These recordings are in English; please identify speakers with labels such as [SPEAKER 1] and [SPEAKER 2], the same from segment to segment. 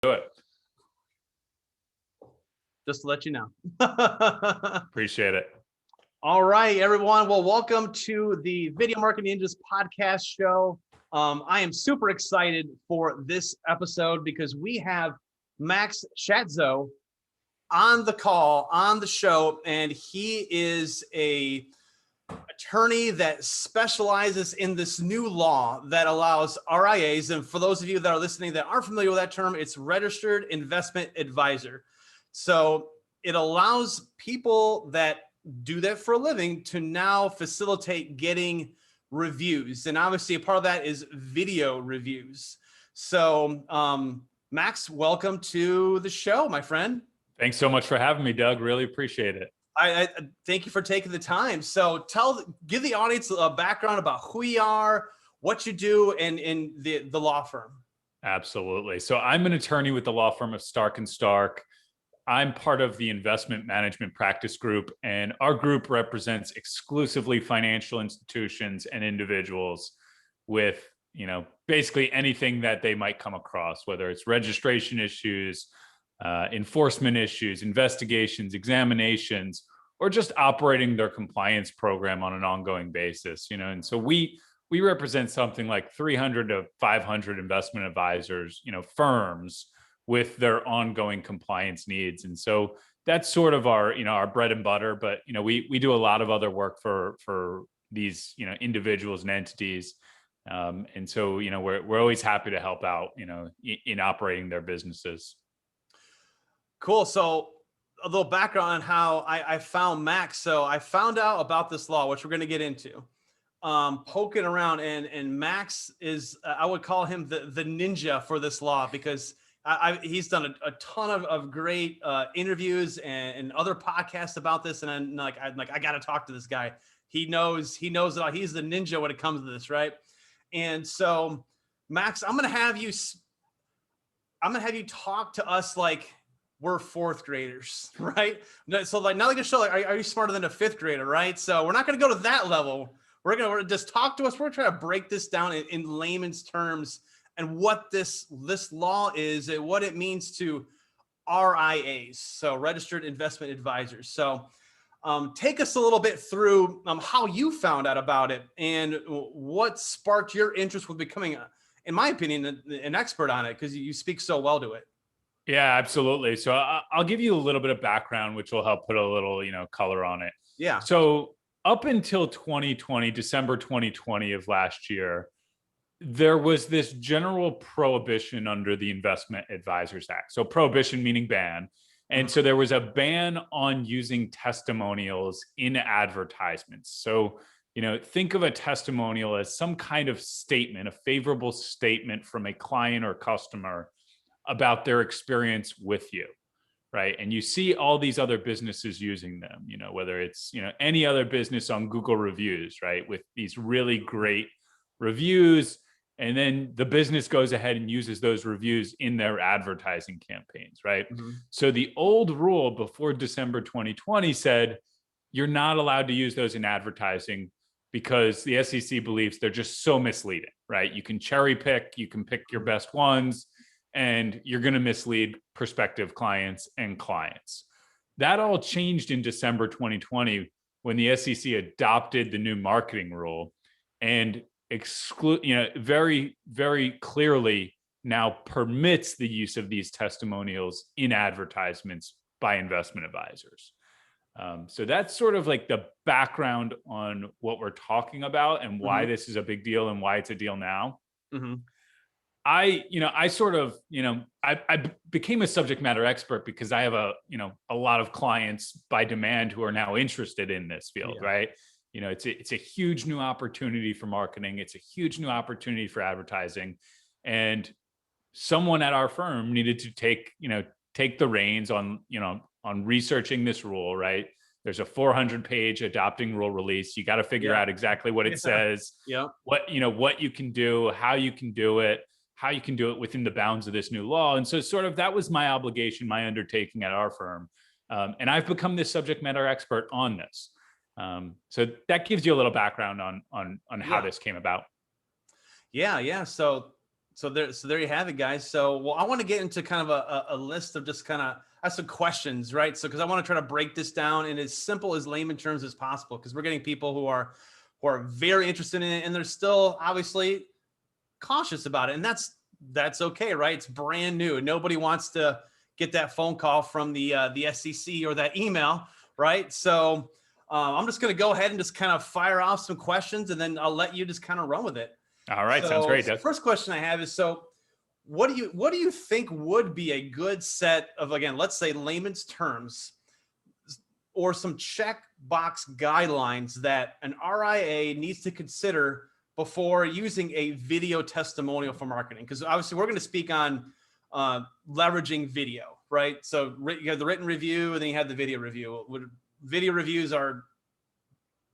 [SPEAKER 1] Do it.
[SPEAKER 2] Just to let you know.
[SPEAKER 1] Appreciate it.
[SPEAKER 2] All right, everyone. Well, welcome to the Video Marketing Ninjas podcast show. I am super excited for this episode because we have Max Schatzow on the call, on the show, and he is a attorney that specializes in this new law that allows RIAs, and for those of you that are listening that aren't familiar with that term, it's Registered Investment Advisor. So it allows people that do that for a living to now facilitate getting reviews. And obviously a part of that is video reviews. So Max, welcome to the show, my friend.
[SPEAKER 1] Thanks so much for having me, Doug. Really appreciate it.
[SPEAKER 2] I thank you for taking the time. So give the audience a background about who you are, what you do in the law firm.
[SPEAKER 1] Absolutely. So I'm an attorney with the law firm of Stark & Stark. I'm part of the investment management practice group, and our group represents exclusively financial institutions and individuals with, basically anything that they might come across, whether it's registration issues, enforcement issues, investigations, examinations, or just operating their compliance program on an ongoing basis, and so we represent something like 300 to 500 investment advisors, firms with their ongoing compliance needs. And so that's sort of our, our bread and butter, but, we do a lot of other work for these, individuals and entities. And so, we're always happy to help out, in operating their businesses.
[SPEAKER 2] Cool. So a little background on how I found Max. So I found out about this law, which we're going to get into, poking around, and Max is, I would call him the ninja for this law, because he's done a ton of great interviews and other podcasts about this. And I'm like, I got to talk to this guy. He knows it all. He's the ninja when it comes to this. Right. And so Max, I'm going to have you talk to us like we're fourth graders, right? So like, not like a show, like, are you smarter than a fifth grader, right? So we're not going to go to that level. We're going to just talk to us. We're trying to break this down in layman's terms and what this law is and what it means to RIAs, so Registered Investment Advisors. So take us a little bit through how you found out about it and what sparked your interest with becoming, in my opinion, an expert on it, because you speak so well to it.
[SPEAKER 1] Yeah, absolutely. So I'll give you a little bit of background, which will help put a little, color on it.
[SPEAKER 2] Yeah.
[SPEAKER 1] So up until 2020, December 2020 of last year, there was this general prohibition under the Investment Advisors Act. So prohibition meaning ban. And so there was a ban on using testimonials in advertisements. So, think of a testimonial as some kind of statement, a favorable statement from a client or customer about their experience with you, right? And you see all these other businesses using them, whether it's, any other business on Google reviews, right? With these really great reviews. And then the business goes ahead and uses those reviews in their advertising campaigns, right? Mm-hmm. So the old rule before December 2020 said, you're not allowed to use those in advertising because the SEC believes they're just so misleading, right? You can cherry pick, you can pick your best ones, and you're going to mislead prospective clients and clients. That all changed in December 2020 when the SEC adopted the new marketing rule and very, very clearly now permits the use of these testimonials in advertisements by investment advisors. So that's sort of like the background on what we're talking about and why this is a big deal and why it's a deal now. Mm-hmm. I became a subject matter expert because I have a lot of clients by demand who are now interested in this field, right? It's a huge new opportunity for marketing. It's a huge new opportunity for advertising. And someone at our firm needed to take the reins on researching this rule, right? There's a 400-page adopting rule release. You got to figure out exactly what it says, what you can do, how you can do it, within the bounds of this new law. And so sort of that was my obligation, my undertaking at our firm. And I've become this subject matter expert on this. So that gives you a little background on how this came about.
[SPEAKER 2] Yeah. So So there you have it, guys. So, well, I want to get into kind of a list of just kind of some questions, right? So, because I want to try to break this down in as simple as layman terms as possible, because we're getting people who are very interested in it, and they're still obviously cautious about it, and that's okay, right? It's brand new. Nobody wants to get that phone call from the SEC or that email, right? So, I'm just going to go ahead and just kind of fire off some questions, and then I'll let you just kind of run with it.
[SPEAKER 1] All right,
[SPEAKER 2] So,
[SPEAKER 1] sounds great.
[SPEAKER 2] the first question I have is, so what do you think would be a good set of, again, let's say layman's terms, or some checkbox guidelines that an RIA needs to consider before using a video testimonial for marketing? Because obviously we're going to speak on leveraging video, right? So you have the written review, and then you have the video review. Video reviews are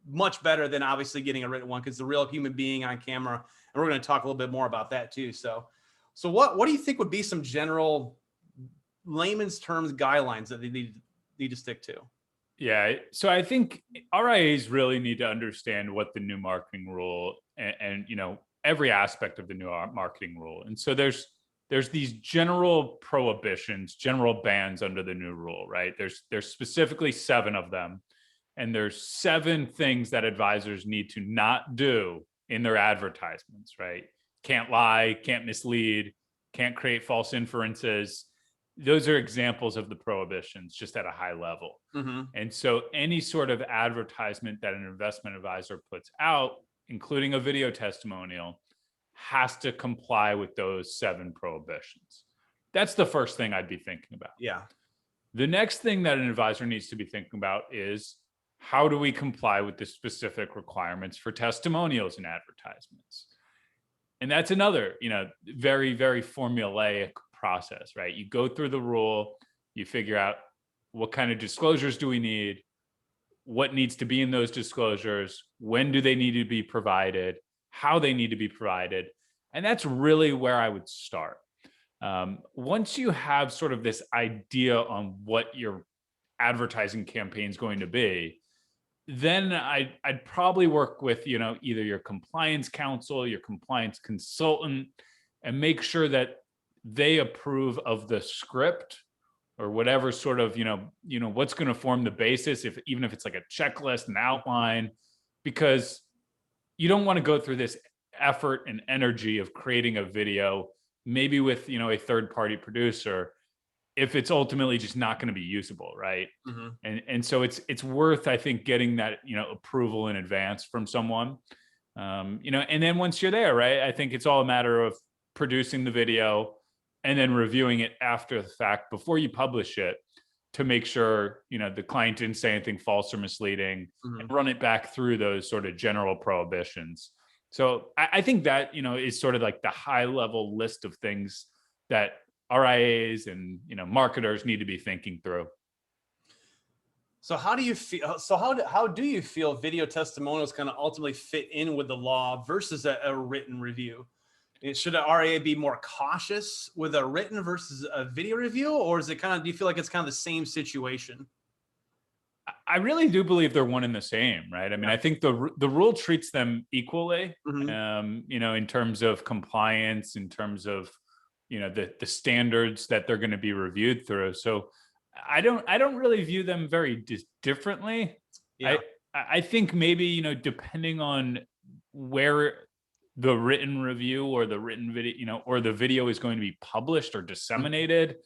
[SPEAKER 2] much better than obviously getting a written one, because the real human being on camera, and we're going to talk a little bit more about that too. So what do you think would be some general layman's terms guidelines that they need to stick to?
[SPEAKER 1] Yeah, so I think RIAs really need to understand what the new marketing rule and every aspect of the new marketing rule. And so there's these general prohibitions, general bans under the new rule, right? There's specifically 7 of them, and there's 7 things that advisors need to not do in their advertisements, right? Can't lie, can't mislead, can't create false inferences. Those are examples of the prohibitions, just at a high level.
[SPEAKER 2] Mm-hmm.
[SPEAKER 1] And so any sort of advertisement that an investment advisor puts out, including a video testimonial, has to comply with those 7 prohibitions. That's the first thing I'd be thinking about.
[SPEAKER 2] Yeah.
[SPEAKER 1] The next thing that an advisor needs to be thinking about is, how do we comply with the specific requirements for testimonials and advertisements? And that's another, very, very formulaic process, right? You go through the rule, you figure out what kind of disclosures do we need, what needs to be in those disclosures, when do they need to be provided, how they need to be provided. And that's really where I would start. Once you have sort of this idea on what your advertising campaign is going to be, then I'd probably work with, either your compliance counsel, your compliance consultant, and make sure that they approve of the script or whatever sort of, what's going to form the basis, even if it's like a checklist, an outline, because you don't want to go through this effort and energy of creating a video, maybe with, a third-party producer, if it's ultimately just not going to be usable, right?
[SPEAKER 2] Mm-hmm.
[SPEAKER 1] And so it's worth, I think, getting that, approval in advance from someone, and then once you're there, right, I think it's all a matter of producing the video and then reviewing it after the fact before you publish it, to make sure, the client didn't say anything false or misleading,
[SPEAKER 2] Mm-hmm.
[SPEAKER 1] and run it back through those sort of general prohibitions. So I think that, is sort of like the high level list of things that RIAs and, marketers need to be thinking through.
[SPEAKER 2] So how do you feel? So how do you feel video testimonials kind of ultimately fit in with the law versus a written review? Should an RIA be more cautious with a written versus a video review, or is it kind of, do you feel like it's kind of the same situation?
[SPEAKER 1] I really do believe they're one and the same, right? I mean, I think the rule treats them equally,
[SPEAKER 2] Mm-hmm.
[SPEAKER 1] in terms of compliance, in terms of, the standards that they're going to be reviewed through. So I don't really view them very differently.
[SPEAKER 2] Yeah.
[SPEAKER 1] I think maybe, depending on where the written review or the written video, or the video is going to be published or disseminated,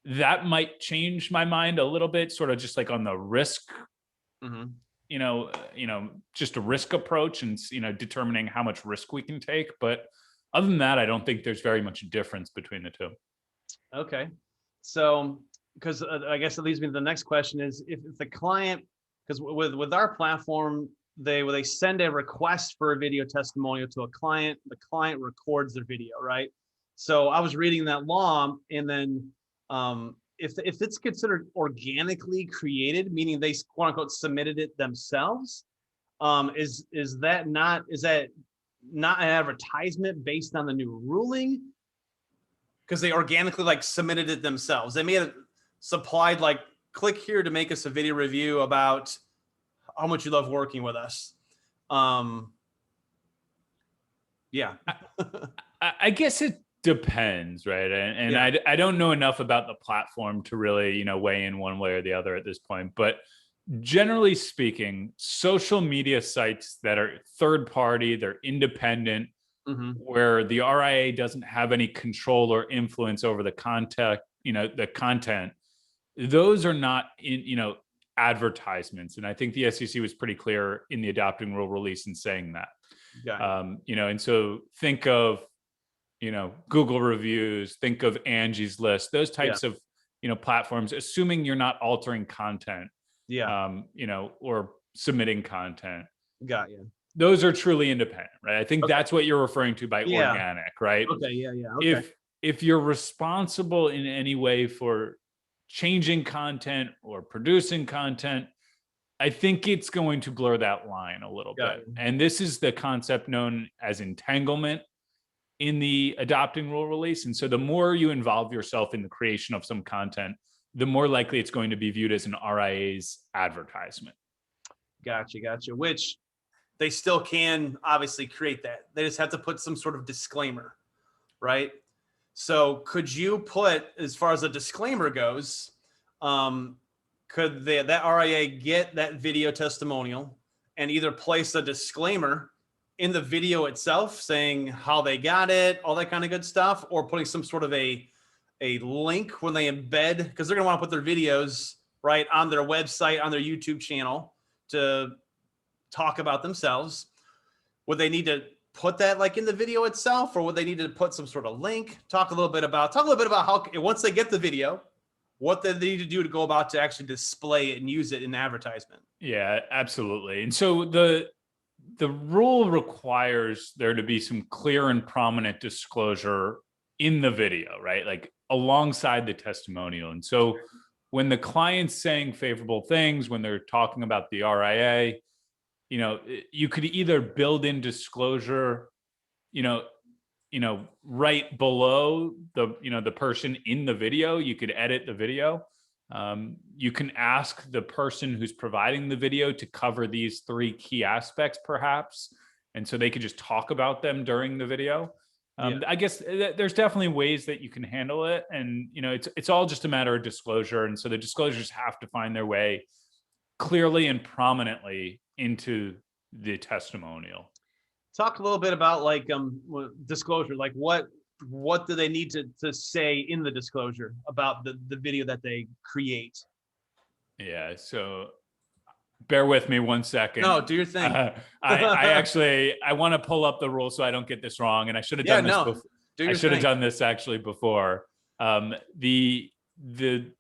[SPEAKER 1] that might change my mind a little bit, sort of just like on the risk,
[SPEAKER 2] Mm-hmm.
[SPEAKER 1] just a risk approach, and, determining how much risk we can take. But other than that, I don't think there's very much difference between the two.
[SPEAKER 2] Okay. So, because I guess it leads me to the next question is, if the client, because with our platform, they send a request for a video testimonial to a client, the client records their video, right? So I was reading that law, and then if it's considered organically created, meaning they quote unquote submitted it themselves, is that not an advertisement based on the new ruling? Because they organically submitted it themselves. They may have supplied click here to make us a video review about how much you love working with us. Yeah.
[SPEAKER 1] I guess it depends, right? And
[SPEAKER 2] Yeah.
[SPEAKER 1] I don't know enough about the platform to really, weigh in one way or the other at this point. But generally speaking, social media sites that are third party, they're independent, where the RIA doesn't have any control or influence over the content, those are not advertisements. And I think the SEC was pretty clear in the adopting rule release in saying that. And so think of, Google reviews, think of Angie's List, those types of, platforms, assuming you're not altering content, or submitting content.
[SPEAKER 2] Got you.
[SPEAKER 1] Those are truly independent, right? I think that's what you're referring to by organic, right?
[SPEAKER 2] Okay. Yeah. Okay.
[SPEAKER 1] If you're responsible in any way for changing content or producing content, I think it's going to blur that line a little bit. And this is the concept known as entanglement in the adopting rule release. And so the more you involve yourself in the creation of some content, the more likely it's going to be viewed as an RIA's advertisement.
[SPEAKER 2] Gotcha. Which they still can obviously create that. They just have to put some sort of disclaimer, right? So could you put, as far as a disclaimer goes, could that RIA get that video testimonial and either place a disclaimer in the video itself saying how they got it, all that kind of good stuff, or putting some sort of a link when they embed, because they're going to want to put their videos right on their website, on their YouTube channel to talk about themselves. Would they need to put that like in the video itself, or would they need to put some sort of link? Talk a little bit about how, once they get the video, what they need to do to go about to actually display it and use it in advertisement.
[SPEAKER 1] Yeah, absolutely. And so the rule requires there to be some clear and prominent disclosure in the video, right? Like alongside the testimonial. And so when the client's saying favorable things, when they're talking about the RIA, you could either build in disclosure, right below the person in the video. You could edit the video. You can ask the person who's providing the video to cover these three key aspects, perhaps. And so they could just talk about them during the video. I guess there's definitely ways that you can handle it. And, it's all just a matter of disclosure. And so the disclosures have to find their way clearly and prominently into the testimonial.
[SPEAKER 2] Talk a little bit about like disclosure, like what do they need to say in the disclosure about the video that they create? Yeah,
[SPEAKER 1] so bear with me 1 second.
[SPEAKER 2] No, do your thing.
[SPEAKER 1] I want to pull up the rule so I don't get this wrong, and I should have done this before. I should have done this actually before. The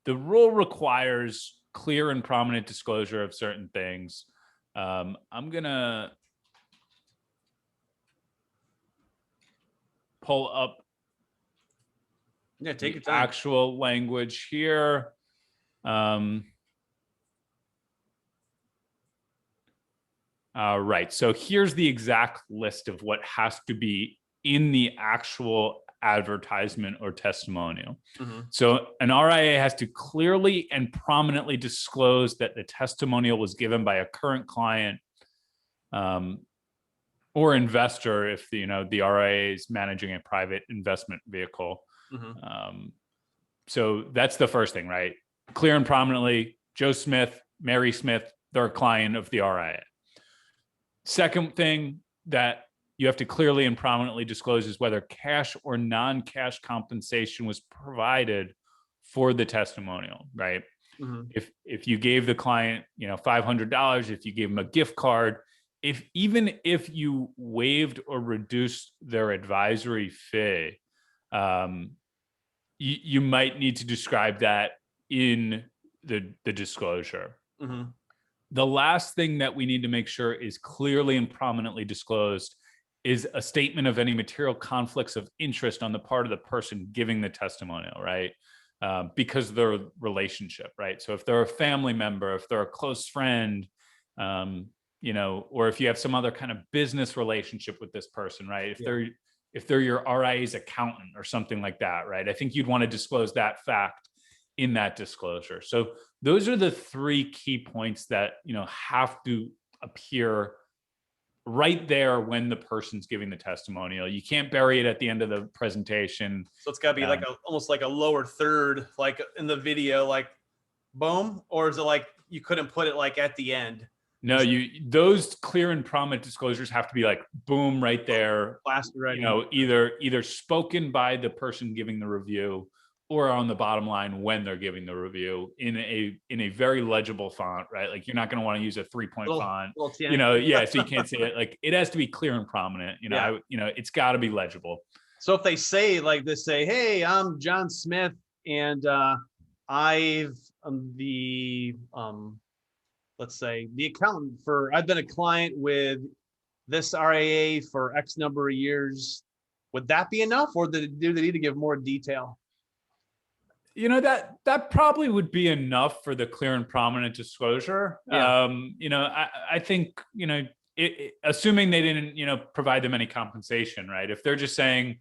[SPEAKER 1] rule requires clear and prominent disclosure of certain things. I'm gonna pull up
[SPEAKER 2] take your time.
[SPEAKER 1] Actual language here. Right. So here's the exact list of what has to be in the actual advertisement or testimonial. So an RIA has to clearly and prominently disclose that the testimonial was given by a current client or investor if the RIA is managing a private investment vehicle. So that's the first thing, right? Clear and prominently, Joe Smith, Mary Smith, they're a client of the RIA. Second thing that you have to clearly and prominently disclose is whether cash or non-cash compensation was provided for the testimonial, right? If you gave the client, $500, if you gave them a gift card, even if you waived or reduced their advisory fee, you might need to describe that in the disclosure. The last thing that we need to make sure is clearly and prominently disclosed is a statement of any material conflicts of interest on the part of the person giving the testimonial, right? Because of their relationship, right? So if they're a family member, if they're a close friend, or if you have some other kind of business relationship with this person, right? If they're your RIA's accountant or something like that, right? I think you'd want to disclose that fact in that disclosure. So those are the three key points that, have to appear right there when the person's giving the testimonial. You can't bury it at the end of the presentation.
[SPEAKER 2] So it's got to be like almost like a lower third, like in the video, like boom, or is it like you couldn't put it like at the end?
[SPEAKER 1] No, those clear and prominent disclosures have to be like boom right there.
[SPEAKER 2] Plastered,
[SPEAKER 1] either spoken by the person giving the review or on the bottom line when they're giving the review in a very legible font, right? Like you're not going to want to use a 3-point font, so you can't say it. Like it has to be clear and prominent. It's got to be legible.
[SPEAKER 2] So if they say like this, say, "Hey, I'm John Smith, and I've let's say the accountant I've been a client with this RIA for X number of years." Would that be enough, or do they need to give more detail?
[SPEAKER 1] That probably would be enough for the clear and prominent disclosure.
[SPEAKER 2] Yeah.
[SPEAKER 1] I think, assuming they didn't, provide them any compensation, right? If they're just saying,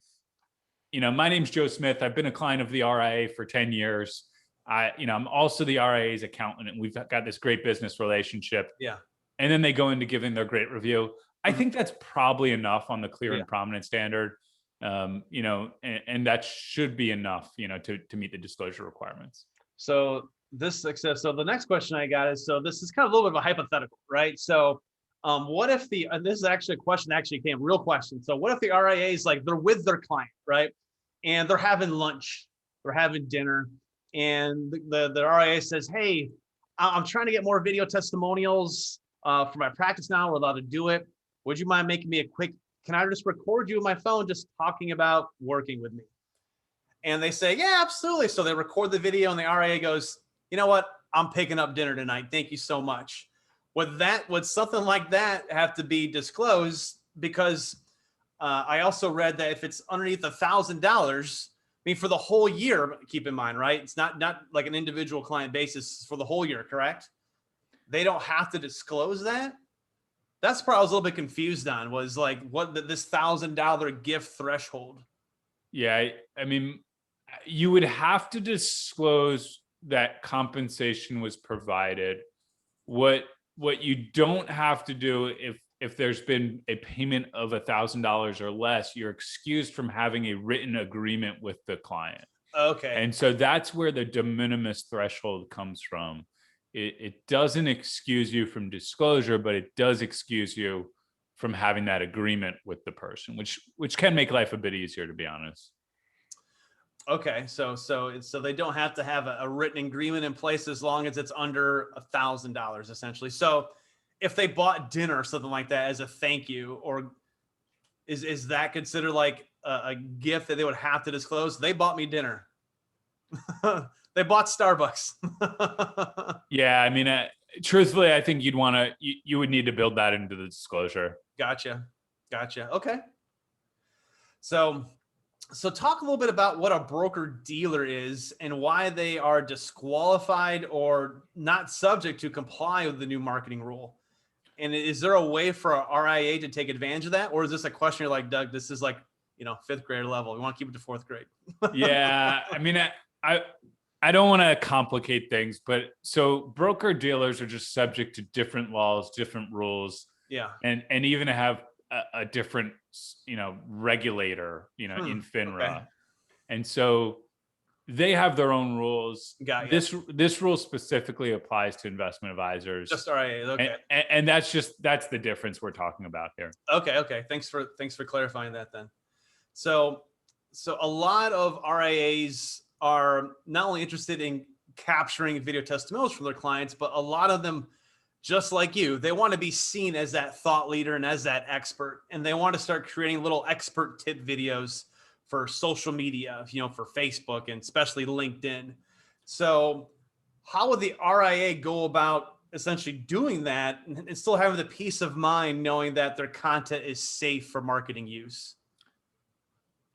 [SPEAKER 1] my name's Joe Smith, I've been a client of the RIA for 10 years. I'm also the RIA's accountant, and we've got this great business relationship.
[SPEAKER 2] Yeah.
[SPEAKER 1] And then they go into giving their great review. I think that's probably enough on the clear and prominent standard. And that should be enough, to meet the disclosure requirements.
[SPEAKER 2] So the next question I got is, so this is kind of a little bit of a hypothetical, right? So what if and this is actually a question real question. So what if the RIA is like, they're with their client, right? And they're having lunch, they're having dinner, and the RIA says, "Hey, I'm trying to get more video testimonials for my practice now. We're allowed to do it. Would you mind making me can I just record you with my phone just talking about working with me?" And they say, "Yeah, absolutely." So they record the video, and the RIA goes, "You know what? I'm picking up dinner tonight. Thank you so much." Would something like that have to be disclosed? Because I also read that if it's underneath $1,000, for the whole year, keep in mind, right? It's not like an individual client basis for the whole year, correct? They don't have to disclose that. That's part I was a little bit confused on, was like this $1,000 gift threshold.
[SPEAKER 1] Yeah, you would have to disclose that compensation was provided. What you don't have to do, if there's been a payment of $1,000 or less, you're excused from having a written agreement with the client.
[SPEAKER 2] Okay.
[SPEAKER 1] And so that's where the de minimis threshold comes from. It doesn't excuse you from disclosure, but it does excuse you from having that agreement with the person, which can make life a bit easier, to be honest.
[SPEAKER 2] Okay, so they don't have to have a written agreement in place as long as it's under $1,000, essentially. So if they bought dinner or something like that as a thank you, or is that considered like a gift that they would have to disclose? They bought me dinner. They bought Starbucks.
[SPEAKER 1] Yeah, truthfully, I think you would need to build that into the disclosure.
[SPEAKER 2] Gotcha. Okay. So talk a little bit about what a broker dealer is and why they are disqualified or not subject to comply with the new marketing rule. And is there a way for a RIA to take advantage of that? Or is this a question you're like, "Doug, this is like, 5th grade level. We want to keep it to 4th grade."
[SPEAKER 1] Yeah. I don't want to complicate things, but so broker dealers are just subject to different laws, different rules.
[SPEAKER 2] Yeah.
[SPEAKER 1] And even have a different, regulator, in FINRA.
[SPEAKER 2] Okay.
[SPEAKER 1] And so they have their own rules.
[SPEAKER 2] Got you.
[SPEAKER 1] This rule specifically applies to investment advisors.
[SPEAKER 2] Just RIAs. Okay.
[SPEAKER 1] And that's the difference we're talking about here.
[SPEAKER 2] Okay. Thanks for clarifying that then. So a lot of RIAs are not only interested in capturing video testimonials from their clients, but a lot of them, just like you, they want to be seen as that thought leader and as that expert. And they want to start creating little expert tip videos for social media, for Facebook and especially LinkedIn. So how would the RIA go about essentially doing that and still having the peace of mind knowing that their content is safe for marketing use?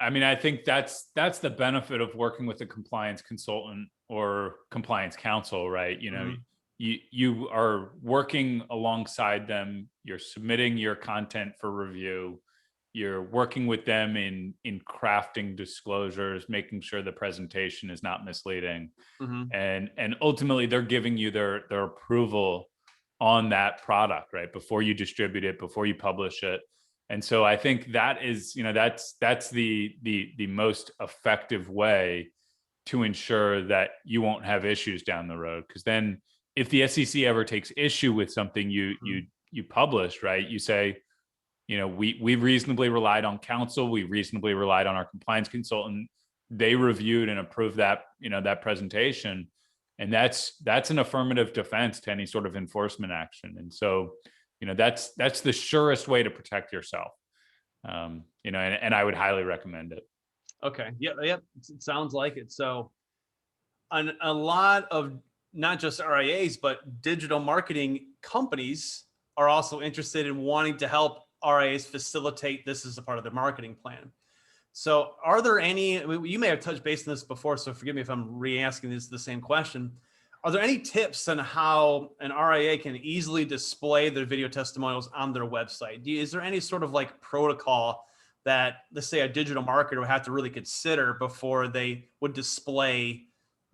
[SPEAKER 1] I think that's the benefit of working with a compliance consultant or compliance counsel, right? You are working alongside them. You're submitting your content for review. You're working with them in crafting disclosures, making sure the presentation is not misleading. And ultimately they're giving you their approval on that product, right? Before you distribute it, before you publish it. And so I think that is, that's the most effective way to ensure that you won't have issues down the road. Because then if the SEC ever takes issue with something you published, right, you say, we reasonably relied on counsel, we reasonably relied on our compliance consultant, they reviewed and approved that, that presentation, and that's an affirmative defense to any sort of enforcement action. And so, that's the surest way to protect yourself. And I would highly recommend it.
[SPEAKER 2] Okay. Yep. It sounds like it. So a lot of not just RIAs, but digital marketing companies are also interested in wanting to help RIAs facilitate this as a part of their marketing plan. So are there any, you may have touched base on this before, so forgive me if I'm re-asking the same question. Are there any tips on how an RIA can easily display their video testimonials on their website? Is there any sort of like protocol that, let's say, a digital marketer would have to really consider before they would display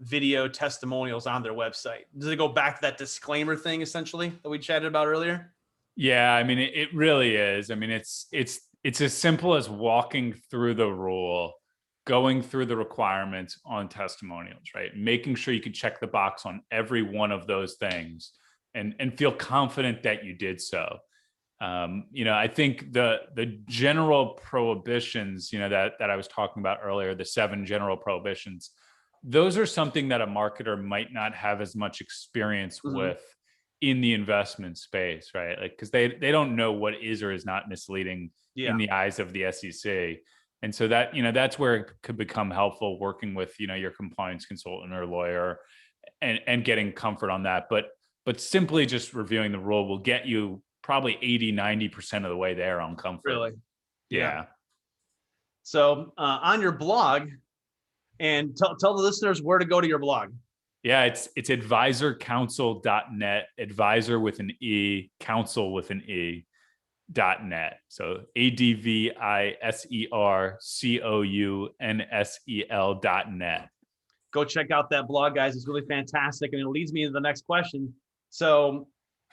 [SPEAKER 2] video testimonials on their website? Does it go back to that disclaimer thing essentially that we chatted about earlier?
[SPEAKER 1] Yeah, I mean, it really is. I mean, it's as simple as walking through the rule, going through the requirements on testimonials, right? Making sure you can check the box on every one of those things and feel confident that you did so. I think the general prohibitions, that I was talking about earlier, the 7 general prohibitions, those are something that a marketer might not have as much experience with in the investment space, right? Like, because they don't know what is or is not misleading in the eyes of the SEC. And so that, that's where it could become helpful working with, your compliance consultant or lawyer and getting comfort on that. But simply just reviewing the rule will get you probably 80-90% of the way there on comfort.
[SPEAKER 2] Really?
[SPEAKER 1] Yeah.
[SPEAKER 2] So on your blog, and tell the listeners where to go to your blog.
[SPEAKER 1] Yeah, it's advisorcounsel.net, advisor with an E, counsel with an E.net. So advisercounsel.net.
[SPEAKER 2] Go check out that blog, guys. It's really fantastic. And it leads me into the next question. So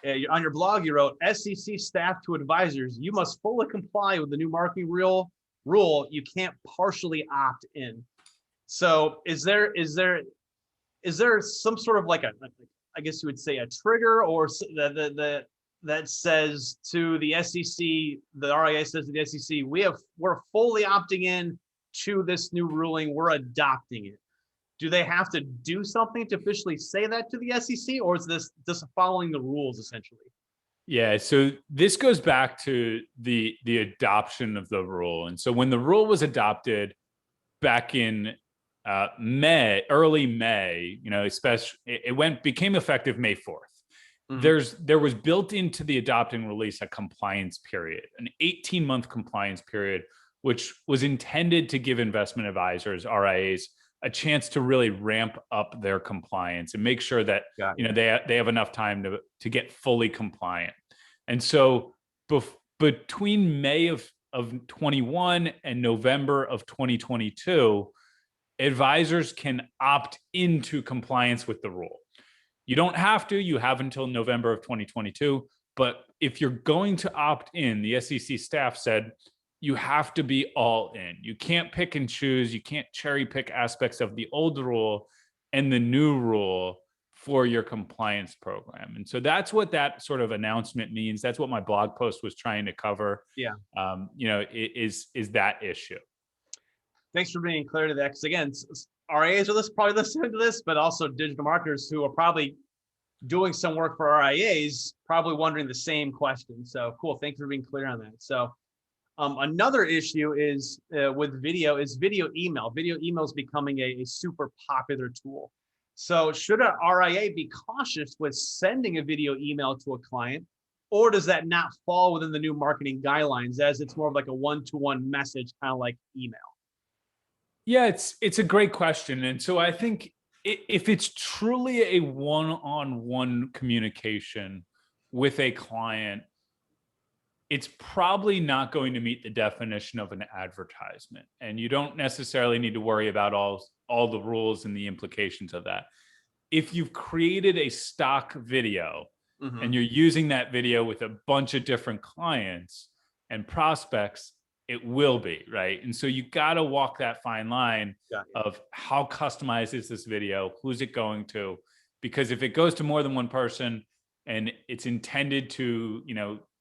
[SPEAKER 2] on your blog, you wrote, SEC staff to advisors, you must fully comply with the new marketing rule. You can't partially opt in. So is there some sort of like I guess you would say a trigger or that says to the SEC, the RIA says to the SEC, we're fully opting in to this new ruling, we're adopting it. Do they have to do something to officially say that to the SEC, or is this just following the rules essentially?
[SPEAKER 1] Yeah, so this goes back to the adoption of the rule. And so when the rule was adopted back in early May, especially became effective May 4th. There was built into the adopting release a compliance period, an 18-month compliance period, which was intended to give investment advisors, RIAs, a chance to really ramp up their compliance and make sure that they have enough time to get fully compliant. And so between May of 21 and November of 2022, advisors can opt into compliance with the rule. You don't have to, you have until November of 2022. But if you're going to opt in, the SEC staff said, you have to be all in. You can't pick and choose. You can't cherry pick aspects of the old rule and the new rule for your compliance program. And so that's what that sort of announcement means. That's what my blog post was trying to cover.
[SPEAKER 2] Yeah.
[SPEAKER 1] Is that issue.
[SPEAKER 2] Thanks for being clear to that. Because again, RIAs are probably listening to this, but also digital marketers who are probably doing some work for RIAs, probably wondering the same question. So cool. Thanks for being clear on that. So another issue is with video email. Video email is becoming a super popular tool. So should a RIA be cautious with sending a video email to a client, or does that not fall within the new marketing guidelines as it's more of like a one-to-one message, kind of like email?
[SPEAKER 1] Yeah, it's a great question. And so I think if it's truly a one-on-one communication with a client, it's probably not going to meet the definition of an advertisement. And you don't necessarily need to worry about all the rules and the implications of that. If you've created a stock video and you're using that video with a bunch of different clients and prospects, it will be, right? And so you got to walk that fine line of how customized is this video? Who's it going to? Because if it goes to more than one person and it's intended to,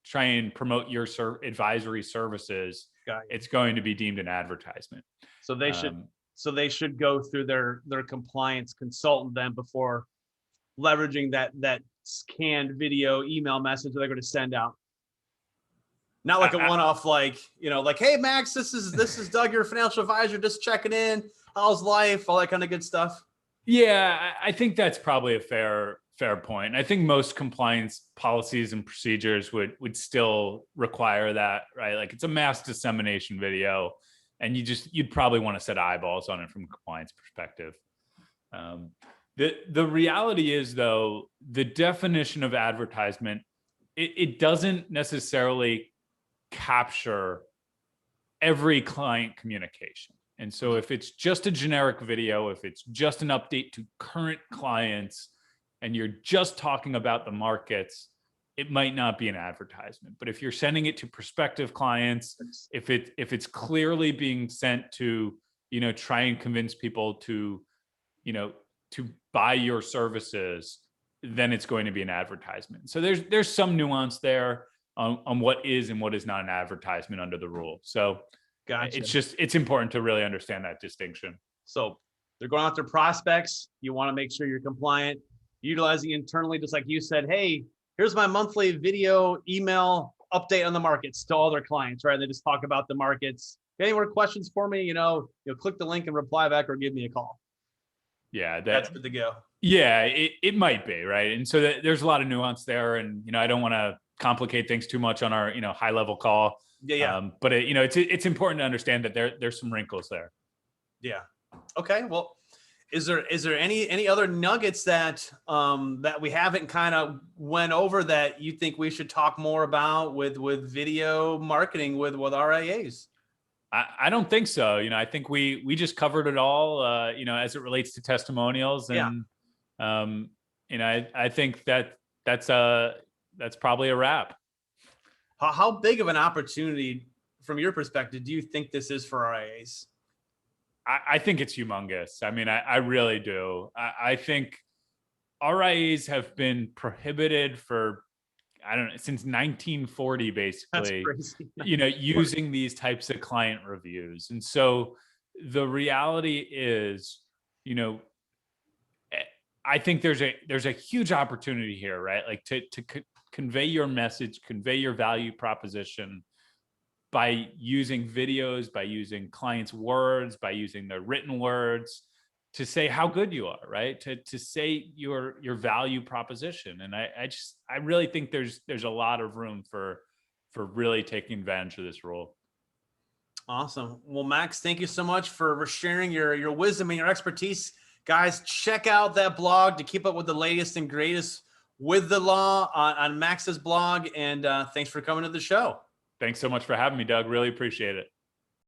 [SPEAKER 1] try and promote your advisory services, it's going to be deemed an advertisement.
[SPEAKER 2] So they should go through their compliance consultant then before leveraging that scanned video email message that they're going to send out. Not like a one-off, like, hey, Max, this is Doug, your financial advisor, just checking in. How's life? All that kind of good stuff.
[SPEAKER 1] Yeah, I think that's probably a fair point. I think most compliance policies and procedures would still require that, right? Like it's a mass dissemination video, and you'd probably want to set eyeballs on it from a compliance perspective. The reality is, though, the definition of advertisement, it doesn't necessarily capture every client communication. And so if it's just a generic video, if it's just an update to current clients, and you're just talking about the markets, it might not be an advertisement. But if you're sending it to prospective clients, if it's clearly being sent to, try and convince people to buy your services, then it's going to be an advertisement. So there's some nuance there on what is and what is not an advertisement under the rule. So it's important to really understand that distinction.
[SPEAKER 2] So they're going out to prospects. You want to make sure you're compliant, utilizing internally, just like you said, hey, here's my monthly video email update on the markets to all their clients, right? They just talk about the markets. Any more questions for me? Click the link and reply back or give me a call.
[SPEAKER 1] Yeah,
[SPEAKER 2] that's good to go.
[SPEAKER 1] Yeah, it might be, right? And so there's a lot of nuance there, and I don't want to complicate things too much on our high level call.
[SPEAKER 2] Yeah.
[SPEAKER 1] But it's important to understand that there's some wrinkles there.
[SPEAKER 2] Yeah. Okay. Well, is there any other nuggets that we haven't kind of went over that you think we should talk more about with video marketing with RIAs?
[SPEAKER 1] I don't think so. I think we just covered it all, as it relates to testimonials. And, I think that's probably a wrap.
[SPEAKER 2] How big of an opportunity from your perspective do you think this is for RIAs?
[SPEAKER 1] I think it's humongous. I mean, I really do. I think RIAs have been prohibited for, since 1940, basically, using these types of client reviews. And so the reality is, I think there's a huge opportunity here, right? Like to convey your message, convey your value proposition by using videos, by using clients' words, by using their written words to say how good you are, right? To say your value proposition. And I really think there's a lot of room for really taking advantage of this role.
[SPEAKER 2] Awesome. Well, Max, thank you so much for sharing your wisdom and your expertise. Guys, check out that blog to keep up with the latest and greatest with the law on Max's blog. And thanks for coming to the show.
[SPEAKER 1] Thanks so much for having me, Doug. Really appreciate it.